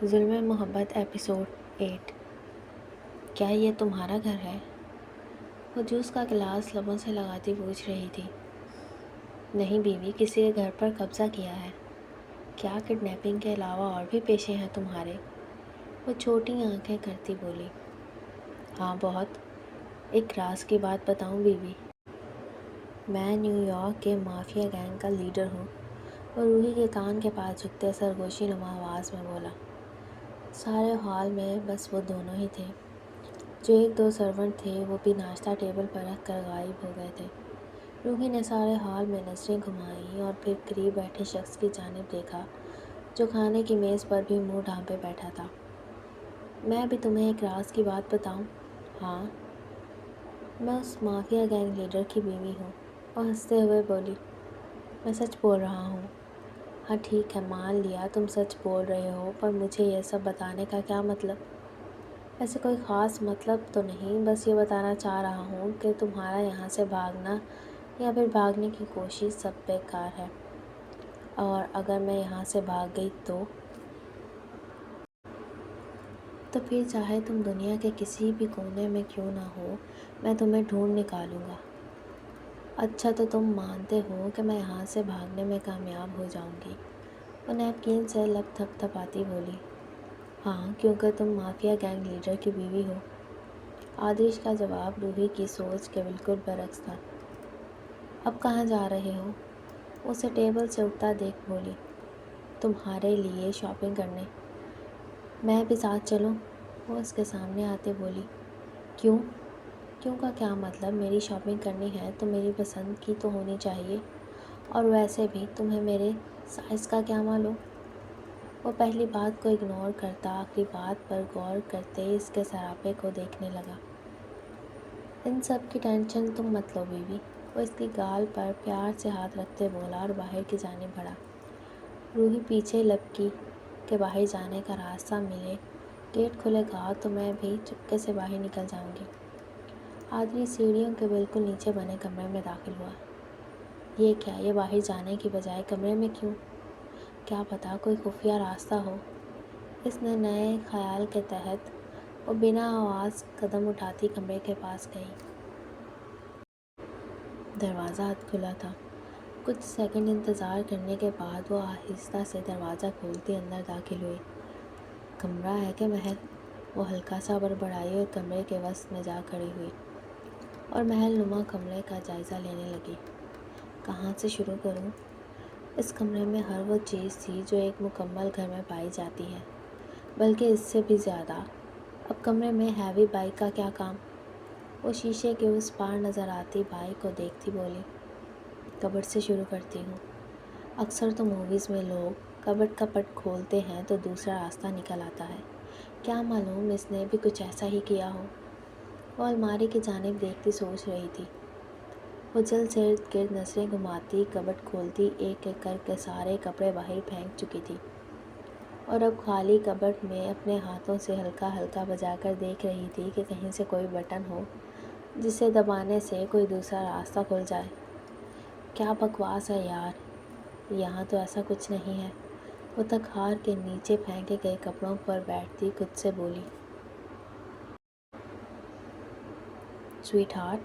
ظلم محبت ایپیسوڈ 8۔ کیا یہ تمہارا گھر ہے؟ وہ جوس کا گلاس لبوں سے لگاتی پوچھ رہی تھی۔ نہیں بیوی، کسی کے گھر پر قبضہ کیا ہے۔ کیا کڈنیپنگ کے علاوہ اور بھی پیشے ہیں تمہارے؟ وہ چھوٹی آنکھیں کرتی بولی۔ ہاں بہت۔ ایک راز کی بات بتاؤں بیوی؟ میں نیو یارک کے مافیا گینگ کا لیڈر ہوں۔ وہ روحی کے کان کے پاس جھکتے سرگوشی نما آواز میں بولا۔ سارے ہال میں بس وہ دونوں ہی تھے۔ جو ایک دو سرونٹ تھے وہ بھی ناشتہ ٹیبل پر رکھ کر غائب ہو گئے تھے۔ روحی نے سارے ہال میں نظریں گھمائیں اور پھر قریب بیٹھے شخص کی جانب دیکھا جو کھانے کی میز پر بھی منہ ڈھانپے بیٹھا تھا۔ میں بھی تمہیں ایک راز کی بات بتاؤں؟ ہاں۔ میں اس مافیا گینگ لیڈر کی بیوی ہوں۔ وہ ہنستے ہوئے بولی۔ میں سچ بول رہا ہوں۔ ہاں ٹھیک ہے، مان لیا تم سچ بول رہے ہو، پر مجھے یہ سب بتانے کا کیا مطلب؟ ایسے کوئی خاص مطلب تو نہیں، بس یہ بتانا چاہ رہا ہوں کہ تمہارا یہاں سے بھاگنا یا پھر بھاگنے کی کوشش سب بیکار ہے، اور اگر میں یہاں سے بھاگ گئی تو پھر چاہے تم دنیا کے کسی بھی کونے میں کیوں نہ ہو، میں تمہیں ڈھونڈ نکالوں گا۔ اچھا تو تم مانتے ہو کہ میں یہاں سے بھاگنے میں کامیاب ہو جاؤں گی؟ وہ نیپکین سے لب تھپ تھپاتی بولی۔ ہاں، کیونکہ تم مافیا گینگ لیڈر کی بیوی ہو۔ آدریش کا جواب روحی کی سوچ کے بالکل برعکس تھا۔ اب کہاں جا رہے ہو؟ اسے ٹیبل سے اٹھتا دیکھ بولی۔ تمہارے لیے شاپنگ کرنے۔ میں بھی ساتھ چلوں؟ وہ اس کے سامنے آتے بولی۔ کیوں؟ کیوں کا کیا مطلب؟ میری شاپنگ کرنی ہے تو میری پسند کی تو ہونی چاہیے، اور ویسے بھی تمہیں میرے سائز کا کیا معلوم؟ وہ پہلی بات کو اگنور کرتا آخری بات پر غور کرتے اس کے سراپے کو دیکھنے لگا۔ ان سب کی ٹینشن تم مت لو بیوی، وہ اس کی گال پر پیار سے ہاتھ رکھتے بولا اور باہر کی جانب بڑھا۔ روحی پیچھے لپکی کہ باہر جانے کا راستہ ملے، گیٹ کھلے گا تو میں بھی چپکے سے باہر نکل جاؤں گی۔ آدمی سیڑھیوں کے بالکل نیچے بنے کمرے میں داخل ہوا۔ یہ کیا؟ یہ باہر جانے کی بجائے کمرے میں کیوں؟ کیا پتہ کوئی خفیہ راستہ ہو، اس نے نئے خیال کے تحت وہ بنا آواز قدم اٹھاتی کمرے کے پاس گئی۔ دروازہ اد کھلا تھا۔ کچھ سیکنڈ انتظار کرنے کے بعد وہ آہستہ سے دروازہ کھولتی اندر داخل ہوئی۔ کمرہ ہے کہ محل؟ وہ ہلکا سا بڑبڑائی اور کمرے کے وسط میں جا کھڑی ہوئی اور محل نما کمرے کا جائزہ لینے لگی۔ کہاں سے شروع کروں؟ اس کمرے میں ہر وہ چیز تھی جو ایک مکمل گھر میں پائی جاتی ہے، بلکہ اس سے بھی زیادہ۔ اب کمرے میں ہیوی بائک کا کیا کام؟ وہ شیشے کے اس پار نظر آتی بائک کو دیکھتی بولی۔ کبٹ سے شروع کرتی ہوں۔ اکثر تو موویز میں لوگ کبٹ کا پٹ کھولتے ہیں تو دوسرا راستہ نکل آتا ہے، کیا معلوم اس نے بھی کچھ ایسا ہی کیا ہو۔ وہ الماری کی جانب دیکھتی سوچ رہی تھی۔ وہ جلد سے ارد گرد نظریں گھماتی کبٹ کھولتی ایک ایک کر کے سارے کپڑے باہر پھینک چکی تھی، اور اب خالی کبٹ میں اپنے ہاتھوں سے ہلکا ہلکا بجا کر دیکھ رہی تھی کہ کہیں سے کوئی بٹن ہو جسے دبانے سے کوئی دوسرا راستہ کھل جائے۔ کیا بکواس ہے یار، یہاں تو ایسا کچھ نہیں ہے۔ وہ تخار کے نیچے پھینکے گئے کپڑوں پر بیٹھتی خود سے بولی۔ سویٹ ہارٹ،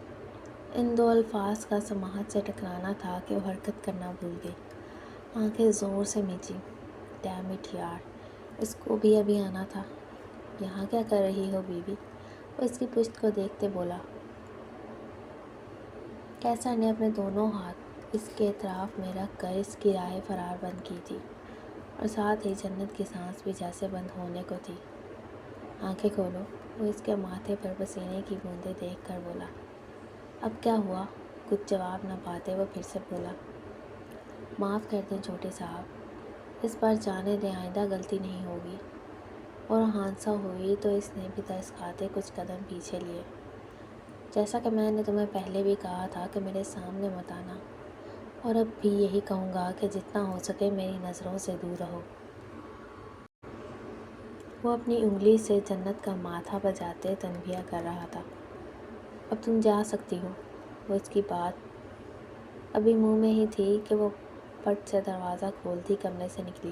ان دو الفاظ کا سماعت سے ٹکرانا تھا کہ وہ حرکت کرنا بھول گئی۔ آنکھیں زور سے میچی۔ ڈیم اٹ یار، اس کو بھی ابھی آنا تھا۔ یہاں کیا کر رہی ہو بیوی؟ وہ اس کی پشت کو دیکھتے بولا۔ کیسر نے اپنے دونوں ہاتھ اس کے اطراف میں رکھ کر اس کی راہ فرار بند کی تھی، اور ساتھ ہی جنت کی سانس بھی جیسے بند ہونے کو تھی۔ آنکھیں کھولو، وہ اس کے ماتھے پر پسینے کی بوندیں دیکھ کر بولا۔ اب کیا ہوا؟ کچھ جواب نہ پاتے وہ پھر سے بولا۔ معاف کر دیں چھوٹے صاحب، اس بار جانے دیں، آئندہ غلطی نہیں ہوگی۔ اور حادثہ ہوئی تو اس نے بھی ترس کھاتے کچھ قدم پیچھے لیے۔ جیسا کہ میں نے تمہیں پہلے بھی کہا تھا کہ میرے سامنے مت آنا، اور اب بھی یہی کہوں گا کہ جتنا ہو سکے میری نظروں سے دور رہو۔ وہ اپنی انگلی سے جنت کا ماتھا بجاتے تنبیہ کر رہا تھا۔ اب تم جا سکتی ہو۔ وہ اس کی بات ابھی منہ میں ہی تھی کہ وہ پٹ سے دروازہ کھولتی کمرے سے نکلی۔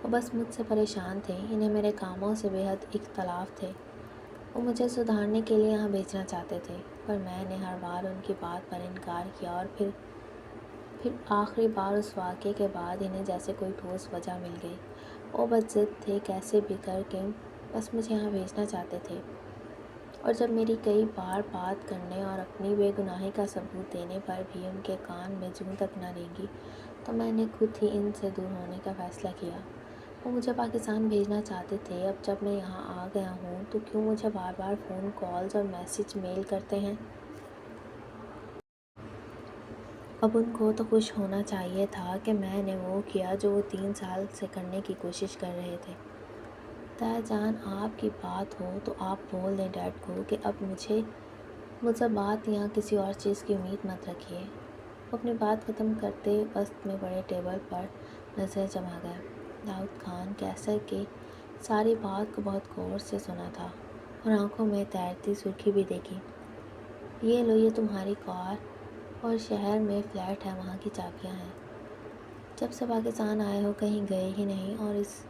وہ بس مجھ سے پریشان تھے، انہیں میرے کاموں سے بے حد اختلاف تھے۔ وہ مجھے سدھارنے کے لیے یہاں بھیجنا چاہتے تھے، پر میں نے ہر بار ان کی بات پر انکار کیا، اور پھر آخری بار اس واقعے کے بعد انہیں جیسے کوئی ٹھوس وجہ مل گئی۔ وہ بد ضد تھے، کیسے بھی کر کے بس مجھے یہاں بھیجنا چاہتے تھے، اور جب میری کئی بار بات کرنے اور اپنی بے گناہی کا ثبوت دینے پر بھی ان کے کان میں جوں تک نہ رینگی، تو میں نے خود ہی ان سے دور ہونے کا فیصلہ کیا۔ وہ مجھے پاکستان بھیجنا چاہتے تھے، اب جب میں یہاں آ گیا ہوں تو کیوں مجھے بار بار فون کالز اور میسج میل کرتے ہیں؟ اب ان کو تو خوش ہونا چاہیے تھا کہ میں نے وہ کیا جو وہ 3 سال سے کرنے کی کوشش کر رہے تھے۔ تایا جان، آپ کی بات ہو تو آپ بول دیں ڈیڈ کو کہ اب مجھ سے بات یا کسی اور چیز کی امید مت رکھیے۔ وہ اپنی بات ختم کرتے وقت میں بڑے ٹیبل پر نظر جما گیا۔ داؤد خان کیسر کی ساری بات کو بہت غور سے سنا تھا، اور آنکھوں میں تیرتی سرخی بھی دیکھی۔ یہ لو، یہ تمہاری کار اور شہر میں فلیٹ ہے، وہاں کی چابیاں ہیں۔ جب سے پاکستان آئے ہو کہیں گئے ہی نہیں، اور اس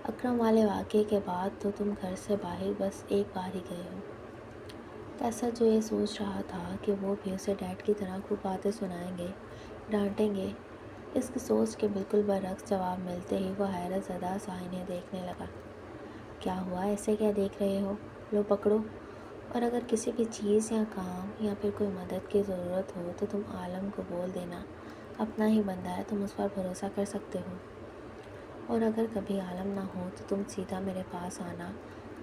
اکرم والے واقعے کے بعد تو تم گھر سے باہر بس ایک بار ہی گئے ہو۔ کیسر جو یہ سوچ رہا تھا کہ وہ بھی اسے ڈیڈ کی طرح خوب باتیں سنائیں گے، ڈانٹیں گے، اس کی سوچ کے بالکل برعکس جواب ملتے ہی وہ حیرت زدہ سا انہیں دیکھنے لگا۔ کیا ہوا؟ ایسے کیا دیکھ رہے ہو؟ لو پکڑو، اور اگر کسی بھی چیز یا کام یا پھر کوئی مدد کی ضرورت ہو تو تم عالم کو بول دینا، اپنا ہی بندہ ہے، تم اس پر بھروسہ کر سکتے ہو۔ اور اگر کبھی عالم نہ ہو تو تم سیدھا میرے پاس آنا،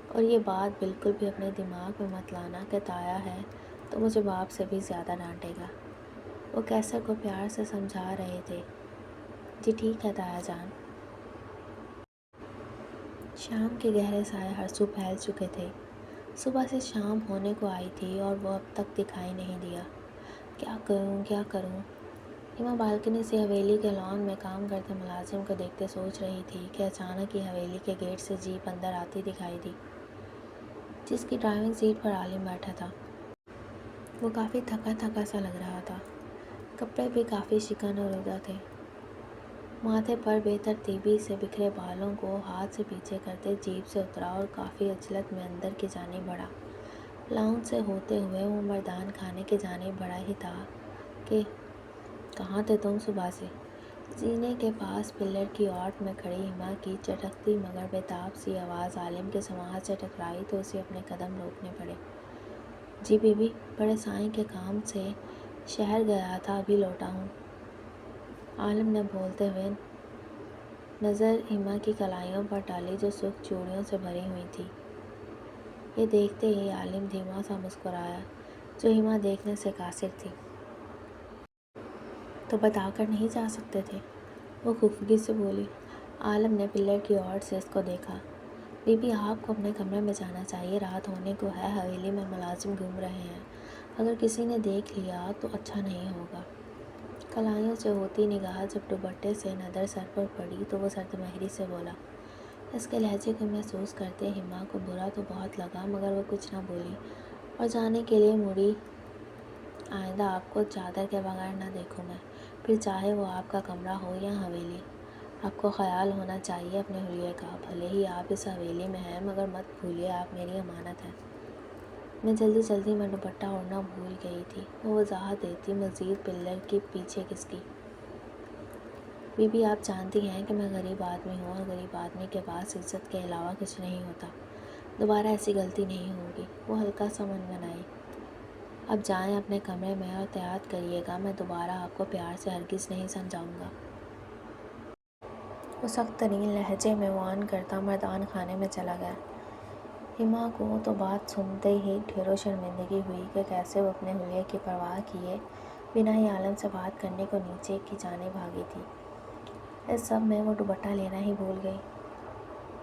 اور یہ بات بالکل بھی اپنے دماغ میں مت لانا کہ تایا ہے تو مجھے باپ سے بھی زیادہ ڈانٹے گا۔ وہ کیسر کو پیار سے سمجھا رہے تھے۔ جی ٹھیک ہے تایا جان۔ شام کے گہرے سائے ہر سو پھیل چکے تھے۔ صبح سے شام ہونے کو آئی تھی اور وہ اب تک دکھائی نہیں دیا۔ کیا کروں کیا کروں؟ ہما بالکنی سے حویلی کے لان میں کام کرتے ملازم کو دیکھتے سوچ رہی تھی کہ اچانک ہی حویلی کے گیٹ سے جیپ اندر آتی دکھائی دی، جس کی ڈرائیونگ سیٹ پر عالم بیٹھا تھا۔ وہ کافی تھکا تھکا سا لگ رہا تھا، کپڑے بھی کافی شکن اور ردا تھے۔ ماتھے پر بے ترتیبی سے بکھرے بالوں کو ہاتھ سے پیچھے کرتے جیپ سے اترا اور کافی عجلت میں اندر کی جانب بڑھا۔ لاؤنج سے ہوتے ہوئے وہ مردان خانے کی جانب بڑھا ہی تھا کہ کہاں تھے تم صبح سے؟ سینے کے پاس پلر کی واٹ میں کھڑی ہما کی چٹکتی مگر بےتاب سی آواز عالم کی سماعت سے ٹکرائی تو اسے اپنے قدم روکنے پڑے۔ جی بی بی، بڑے سائیں کے کام سے شہر گیا تھا، ابھی لوٹا ہوں۔ عالم نے بولتے ہوئے نظر ہما کی کلائیوں پر ڈالی جو سرخ چوڑیوں سے بھری ہوئی تھی۔ یہ دیکھتے ہی عالم دھیما سا مسکرایا، جو ہما دیکھنے سے قاصر تھی۔ تو بتا کر نہیں جا سکتے تھے؟ وہ خفگی سے بولی۔ عالم نے پلر کی اور سے اس کو دیکھا۔ بی بی، آپ کو اپنے کمرے میں جانا چاہیے، رات ہونے کو ہے، حویلی میں ملازم گھوم رہے ہیں، اگر کسی نے دیکھ لیا تو اچھا نہیں ہوگا۔ کلائیوں سے ہوتی نگاہ جب دوپٹے سے نظر سر پر پڑی تو وہ سرد مہری سے بولا۔ اس کے لہجے کو محسوس کرتے ہما کو برا تو بہت لگا، مگر وہ کچھ نہ بولی اور جانے کے لیے مڑی۔ آئندہ آپ کو چادر کے بغیر نہ دیکھوں میں، پھر چاہے وہ آپ کا کمرہ ہو یا حویلی۔ آپ کو خیال ہونا چاہیے اپنے حلیے کا، بھلے ہی آپ اس حویلی میں ہیں، مگر مت بھولیے آپ میری امانت ہیں۔ میں جلدی میں دوپٹہ اوڑھنا بھول گئی تھی، وہ وضاحت دیتی مزید پلر کی پیچھے کھسکی۔ بی بی، آپ جانتی ہیں کہ میں غریب آدمی ہوں، اور غریب آدمی کے پاس عزت کے علاوہ کچھ نہیں ہوتا، دوبارہ ایسی غلطی نہیں ہوگی۔ وہ ہلکا سا منمنائی۔ اب جائیں اپنے کمرے میں اور احتیاط کریے گا، میں دوبارہ آپ کو پیار سے ہرگز نہیں سمجھاؤں گا۔ وہ سخت ترین لہجے میں معان کرتا مردان خانے میں چلا گیا۔ ہما کو تو بات سنتے ہی ڈھیروں شرمندگی ہوئی کہ کیسے وہ اپنے حلیے کی پرواہ کیے بنا ہی عالم سے بات کرنے کو نیچے کی جانب بھاگی تھی۔ اس سب میں وہ دوپٹہ لینا ہی بھول گئی،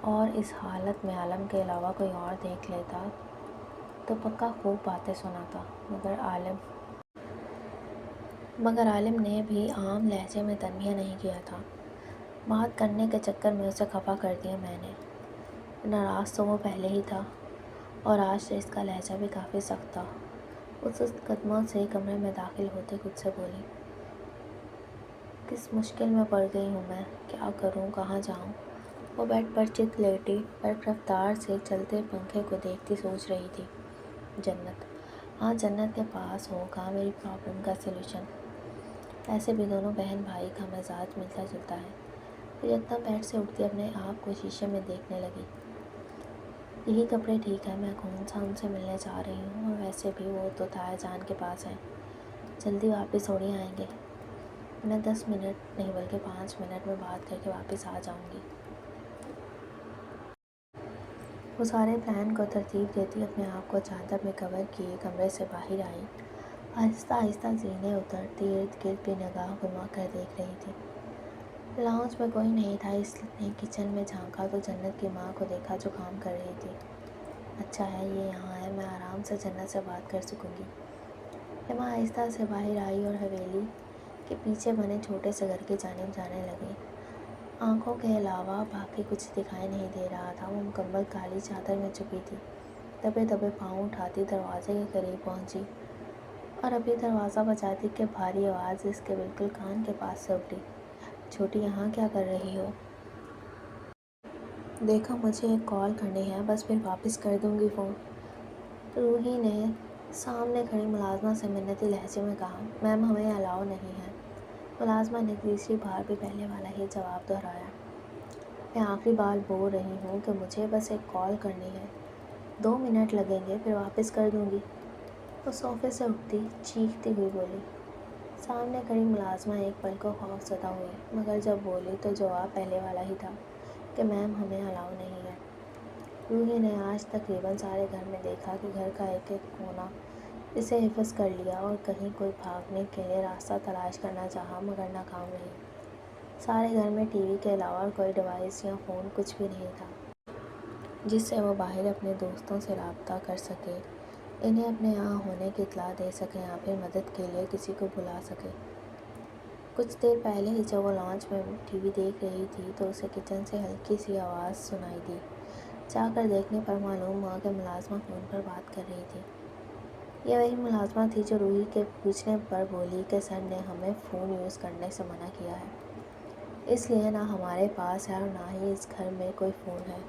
اور اس حالت میں عالم کے علاوہ کوئی اور دیکھ لیتا تو پکا خوب باتیں سناتا، مگر عالم نے بھی عام لہجے میں تنبیہ نہیں کیا تھا۔ بات کرنے کے چکر میں اسے خفا کر دیا میں نے۔ ناراض تو وہ پہلے ہی تھا، اور آج سے اس کا لہجہ بھی کافی سخت تھا۔ وہ سست قدموں سے کمرے میں داخل ہوتے خود سے بولی۔ کس مشکل میں پڑ گئی ہوں میں، کیا کروں، کہاں جاؤں؟ وہ بیڈ پر چت لیٹی رفتار سے چلتے پنکھے کو دیکھتی سوچ رہی تھی۔ جنت، ہاں جنت کے پاس ہوگا میری پرابلم کا سلوشن۔ ایسے بھی دونوں بہن بھائی کا مزاج ملتا جلتا ہے۔ پریتم بیڈ سے اٹھتی اپنے آپ کو شیشے میں دیکھنے لگی۔ یہی کپڑے ٹھیک ہے، میں کون سا ان سے ملنے جا رہی ہوں، اور ویسے بھی وہ تو تایا جان کے پاس ہیں، جلدی واپس تھوڑی آئیں گے۔ میں 10 منٹ نہیں بلکہ 5 منٹ میں بات کر کے واپس آ جاؤں گی۔ وہ سارے پلان کو ترتیب دیتی اپنے آپ کو چادر میں کور کیے کمرے سے باہر آئی۔ آہستہ آہستہ زینے اترتی ارد گرد بھی نگاہ گھما کر دیکھ رہی تھی۔ لاؤنج میں کوئی نہیں تھا، اس نے کچن میں جھانکا تو جنت کی ماں کو دیکھا جو کام کر رہی تھی۔ اچھا ہے یہ یہاں ہے، میں آرام سے جنت سے بات کر سکوں گی۔ ایما آہستہ سے باہر آئی اور حویلی کے پیچھے بنے چھوٹے سے گھر کی جانب جانے لگی۔ آنکھوں کے علاوہ باقی کچھ دکھائی نہیں دے رہا تھا۔ وہ مکمل کالی چادر میں چھپی تھی۔ دبے دبے پاؤں اٹھاتی دروازے کے قریب پہنچی اور ابھی دروازہ بجاتی کہ بھاری آواز اس کے بالکل کان کے پاس سے اٹھی۔ چھوٹی، یہاں کیا کر رہی ہو؟ دیکھو مجھے ایک کال کرنی ہے، بس پھر واپس کر دوں گی فون۔ روحی نے سامنے کھڑی ملازمہ سے منتی لہجے میں کہا۔ میم ہمیں الاؤ نہیں ہے۔ ملازمہ نے تیسری بار بھی پہلے والا ہی جواب دہرایا۔ میں آخری بار بول رہی ہوں کہ مجھے بس ایک کال کرنی ہے، 2 منٹ لگیں گے پھر واپس کر دوں گی۔ وہ صوفے سے اٹھتی چیختی ہوئی بولی۔ سامنے کھڑی ملازمہ ایک پل کو خوف زدہ ہوئی، مگر جب بولی تو جواب پہلے والا ہی تھا کہ میم ہمیں الاؤ نہیں ہے۔ روحی نے آج تقریباً سارے گھر میں دیکھا کہ گھر کا ایک ایک کونا اسے حفظ کر لیا اور کہیں کوئی بھاگنے کے لیے راستہ تلاش کرنا چاہا مگر ناکام رہی۔ سارے گھر میں ٹی وی کے علاوہ کوئی ڈیوائس یا فون کچھ بھی نہیں تھا جس سے وہ باہر اپنے دوستوں سے رابطہ کر سکے، انہیں اپنے یہاں ہونے کی اطلاع دے سکے یا پھر مدد کے لیے کسی کو بلا سکے۔ کچھ دیر پہلے ہی جب وہ لاؤنج میں ٹی وی دیکھ رہی تھی تو اسے کچن سے ہلکی سی آواز سنائی دی۔ جا کر دیکھنے پر معلوم ہوا کہ ملازمہ فون پر بات کر رہی تھی۔ یہ وہی ملازمہ تھی جو روحی کے پوچھنے پر بولی کہ سر نے ہمیں فون یوز کرنے سے منع کیا ہے، اس لیے نہ ہمارے پاس ہے اور نہ ہی اس گھر میں کوئی فون ہے۔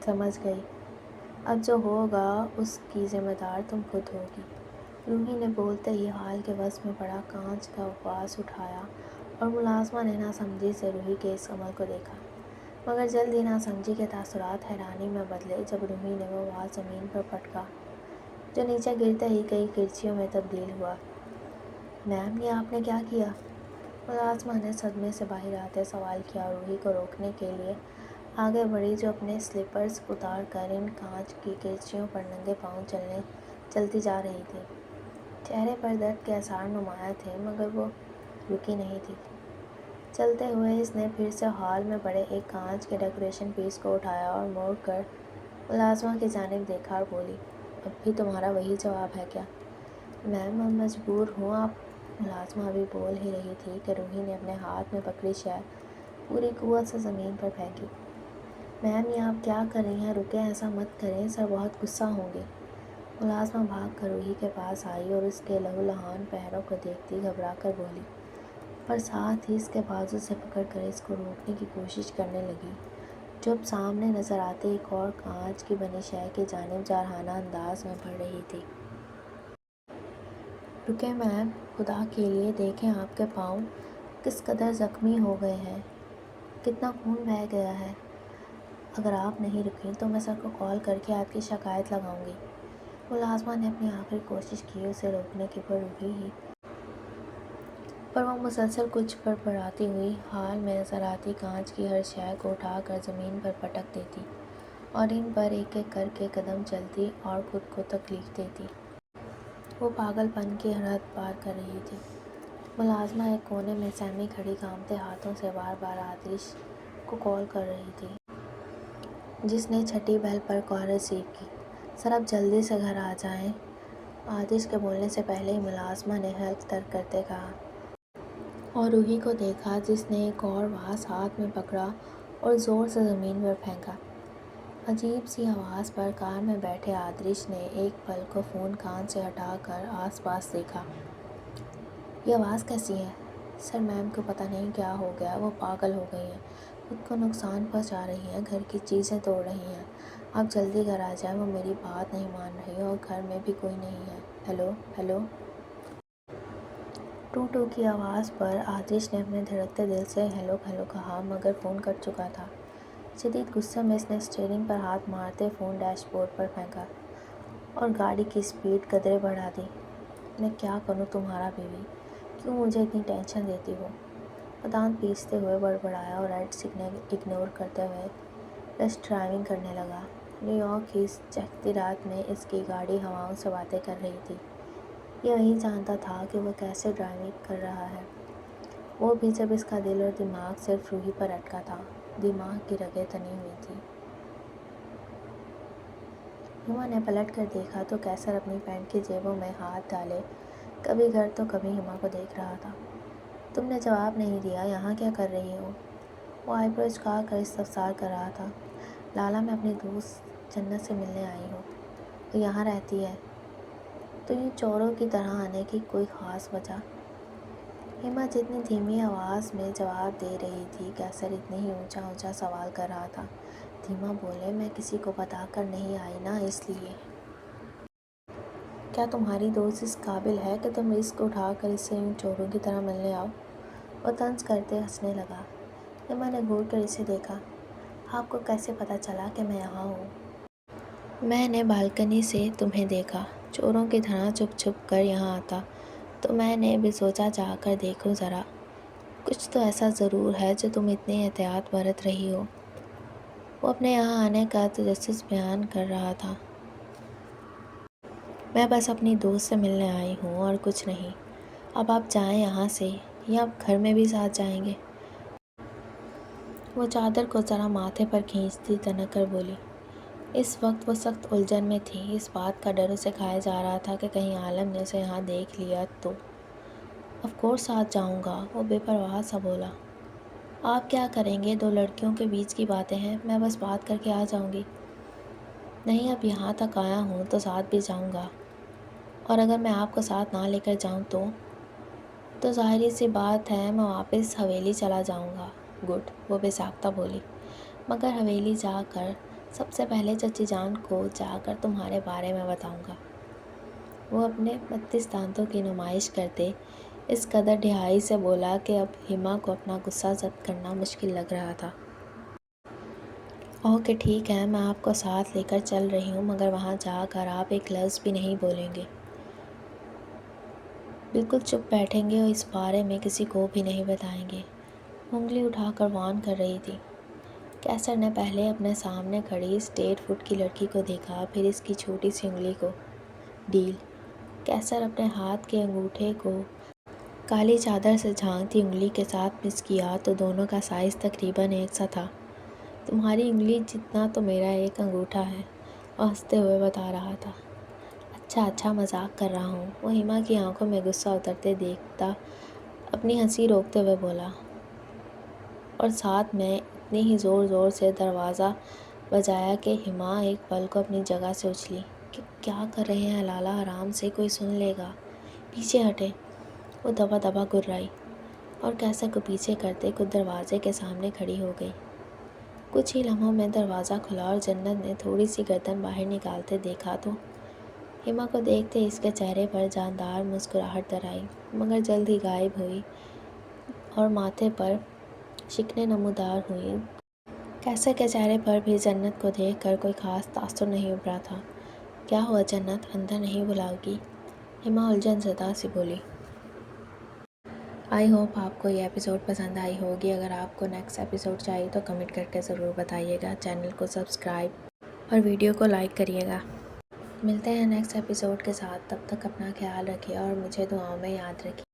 سمجھ گئی، اب جو ہوگا اس کی ذمہ دار تم خود ہوگی۔ روحی نے بولتے ہی حال کے وصف میں پڑا کانچ کا واز اٹھایا اور ملازمہ نے ناسمجھی سے روحی کے اس عمل کو دیکھا، مگر جلد ہی ناسمجھی کے تاثرات حیرانی میں بدلے جب روحی نے وہ واز زمین پر پٹکا جو نیچے گرتے ہی کئی کرچیوں میں تبدیل ہوا۔ میم یہ آپ نے کیا کیا؟ ملازمہ نے صدمے سے باہر آتے سوال کیا اور روحی کو روکنے کے لیے آگے بڑھی جو اپنے سلیپرز اتار کر ان کانچ کی کرچیوں پر ننگے پاؤں چلتی جا رہی تھی۔ چہرے پر درد کے آثار نمایاں تھے مگر وہ رکی نہیں تھی۔ چلتے ہوئے اس نے پھر سے ہال میں پڑے ایک کانچ کے ڈیکوریشن پیس کو اٹھایا اور موڑ کر ملازمہ کی جانب دیکھا اور بولی، اب بھی تمہارا وہی جواب ہے کیا؟ میم میں مجبور ہوں۔ آپ ملازمہ ابھی بول ہی رہی تھی کہ روحی نے اپنے ہاتھ میں پکڑی شے پوری قوت سے زمین پر پھینکی۔ میم یہ آپ کیا کر رہی ہیں؟ رکیں، ایسا مت کریں، سر بہت غصہ ہوں گے۔ ملازمہ بھاگ کر روحی کے پاس آئی اور اس کے لہولہان پیروں کو دیکھتی گھبرا کر بولی، اور ساتھ ہی اس کے بازو سے پکڑ کر اس کو روکنے کی کوشش کرنے لگی جو اب سامنے نظر آتے ایک اور کانچ کی بنی شے کی جانب جارحانہ انداز میں بڑھ رہی تھی۔ رکیں میم، خدا کے لیے دیکھیں آپ کے پاؤں کس قدر زخمی ہو گئے ہیں، کتنا خون بہہ گیا ہے۔ اگر آپ نہیں رکیں تو میں سر کو کال کر کے آپ کی شکایت لگاؤں گی۔ ملازمہ نے اپنی آخری کوشش کی اسے روکنے کی پر وہ مسلسل کچھ بڑبڑاتی ہوئی حال میں نظر آتی کانچ کی ہر شے کو اٹھا کر زمین پر پٹک دیتی اور ان پر ایک ایک کر کے قدم چلتی اور خود کو تکلیف دیتی۔ وہ پاگل پن کی حد پار کر رہی تھی۔ ملازمہ ایک کونے میں سہمی کھڑی کانپتے ہاتھوں سے بار بار آتش کو کال کر رہی تھی جس نے چھٹی بیل پر کال ریسیو کی۔ سر آپ جلدی سے گھر آ جائیں، آتش کے بولنے سے پہلے ہی ملازمہ نے حلق ترک کرتے کہا، اور روحی کو دیکھا جس نے ایک اور واز ہاتھ میں پکڑا اور زور سے زمین پر پھینکا۔ عجیب سی آواز پر کار میں بیٹھے آدرش نے ایک پل کو فون کان سے ہٹا کر آس پاس دیکھا۔ یہ آواز کیسی ہے؟ سر میم کو پتہ نہیں کیا ہو گیا، وہ پاگل ہو گئی ہیں، خود کو نقصان پہنچا رہی ہیں، گھر کی چیزیں توڑ رہی ہیں۔ آپ جلدی گھر آ جائیں، وہ میری بات نہیں مان رہی اور گھر میں بھی کوئی نہیں ہے۔ Hello hello. ٹو ٹو کی آواز پر آتش نے اپنے دھڑکتے دل سے ہیلو ہیلو کہا، مگر فون کٹ چکا تھا۔ شدید غصے میں اس نے اسٹیئرنگ پر ہاتھ مارتے فون ڈیش بورڈ پر پھینکا اور گاڑی کی سپیڈ قدرے بڑھا دی۔ میں کیا کروں تمہارا بیوی، کیوں مجھے اتنی ٹینشن دیتی ہو؟ وہ دانت پیستے ہوئے بڑبڑایا اور ریڈ سگنل اگنور کرتے ہوئے رش ڈرائیونگ کرنے لگا۔ نیو یارک کی اس چہکتی رات میں اس کی گاڑی ہواؤں سے باتیں کر رہی تھی۔ یہ وہی جانتا تھا کہ وہ کیسے ڈرائیونگ کر رہا ہے، وہ بھی جب اس کا دل اور دماغ صرف روحی پر اٹکا تھا۔ دماغ کی رگیں تنی ہوئی تھی۔ ہما نے پلٹ کر دیکھا تو کیسر اپنی پینٹ کی جیبوں میں ہاتھ ڈالے کبھی گھر تو کبھی ہما کو دیکھ رہا تھا۔ تم نے جواب نہیں دیا، یہاں کیا کر رہی ہو؟ وہ آئی برو جھکا کر استفسار کر رہا تھا۔ لالا، میں اپنی دوست جنت سے ملنے آئی ہوں، وہ یہاں رہتی ہے۔ تو یوں چوروں کی طرح آنے کی کوئی خاص وجہ؟ ہما جتنی دھیمی آواز میں جواب دے رہی تھی، کیسر اتنی ہی اونچا اونچا سوال کر رہا تھا۔ دھیما بولے، میں کسی کو بتا کر نہیں آئی نا، اس لیے۔ کیا تمہاری دوست اس قابل ہے کہ تم رسک اٹھا کر اس سے یوں چوروں کی طرح ملنے آؤ؟ وہ طنز کرتے ہنسنے لگا۔ ہما نے گھور کر اسے دیکھا۔ آپ کو کیسے پتہ چلا کہ میں یہاں ہوں؟ میں نے بالکنی سے تمہیں دیکھا، چوروں کی طرح چھپ چھپ کر یہاں آتا، تو میں نے بھی سوچا جا کر دیکھوں ذرا، کچھ تو ایسا ضرور ہے جو تم اتنی احتیاط برت رہی ہو۔ وہ اپنے یہاں آنے کا تجسس بیان کر رہا تھا۔ میں بس اپنی دوست سے ملنے آئی ہوں اور کچھ نہیں۔ اب آپ جائیں یہاں سے، یا آپ گھر میں بھی ساتھ جائیں گے؟ وہ چادر کو ذرا ماتھے پر کھینچتی تنک کر بولی۔ اس وقت وہ سخت الجھن میں تھی، اس بات کا ڈر اسے کھائے جا رہا تھا کہ کہیں عالم نے اسے یہاں دیکھ لیا تو۔ آف کورس ساتھ جاؤں گا، وہ بے پرواہ سا بولا۔ آپ کیا کریں گے؟ دو لڑکیوں کے بیچ کی باتیں ہیں، میں بس بات کر کے آ جاؤں گی۔ نہیں، اب یہاں تک آیا ہوں تو ساتھ بھی جاؤں گا، اور اگر میں آپ کو ساتھ نہ لے کر جاؤں تو ظاہری سی بات ہے میں واپس حویلی چلا جاؤں گا۔ گڈ، وہ بے ساختہ بولی، مگر حویلی جا کر سب سے پہلے چچی جان کو جا کر تمہارے بارے میں بتاؤں گا۔ وہ اپنے 32 دانتوں کی نمائش کرتے اس قدر ڈھیائی سے بولا کہ اب ہما کو اپنا غصہ ضبط کرنا مشکل لگ رہا تھا۔ اوکے ٹھیک ہے، میں آپ کو ساتھ لے کر چل رہی ہوں، مگر وہاں جا کر آپ ایک لفظ بھی نہیں بولیں گے۔ بالکل چپ بیٹھیں گے اور اس بارے میں کسی کو بھی نہیں بتائیں گے۔ انگلی اٹھا کر وارن کر رہی تھی۔ کیسر نے پہلے اپنے سامنے کھڑی اس 1.5 فٹ کی لڑکی کو دیکھا، پھر اس کی چھوٹی سی انگلی کو۔ ڈیل۔ کیسر اپنے ہاتھ کے انگوٹھے کو کالی چادر سے جھانکتی انگلی کے ساتھ مس کیا تو دونوں کا سائز تقریباً ایک سا تھا۔ تمہاری انگلی جتنا تو میرا ایک انگوٹھا ہے، وہ ہنستے ہوئے بتا رہا تھا۔ اچھا مذاق کر رہا ہوں، وہ ہما کی آنکھوں میں غصہ اترتے دیکھتا اپنی ہنسی روکتے ہوئے بولا، اور ساتھ میں اتنی ہی زور سے دروازہ بجایا کہ ہما ایک پل کو اپنی جگہ سے اچھلی۔ کہ کیا کر رہے ہیں لالا، آرام سے، کوئی سن لے گا، پیچھے ہٹیں۔ وہ دبا دبا گرائی اور کیسر کو پیچھے کرتے خود دروازے کے سامنے کھڑی ہو گئی۔ کچھ ہی لمحوں میں دروازہ کھلا اور جنت نے تھوڑی سی گردن باہر نکالتے دیکھا تو ہما کو دیکھتے اس کے چہرے پر جاندار مسکراہٹ در آئی، مگر جلد ہی غائب ہوئی اور ماتھے پر شکنیں نمودار ہوئیں۔ کیسر کے چہرے پر بھی جنت کو دیکھ کر کوئی خاص تاثر نہیں ابھرا تھا۔ کیا ہوا جنت، اندر نہیں بلاؤ گی؟ ہما الجھن زدہ سی بولی۔ آئی ہوپ آپ کو یہ ایپیسوڈ پسند آئی ہوگی۔ اگر آپ کو نیکسٹ ایپیسوڈ چاہیے تو کمنٹ کر کے ضرور بتائیے گا۔ چینل کو سبسکرائب اور ویڈیو کو لائک کریے گا۔ ملتے ہیں نیکسٹ ایپیسوڈ کے ساتھ، تب تک اپنا خیال رکھیں اور مجھے دعاؤں میں یاد رکھیں۔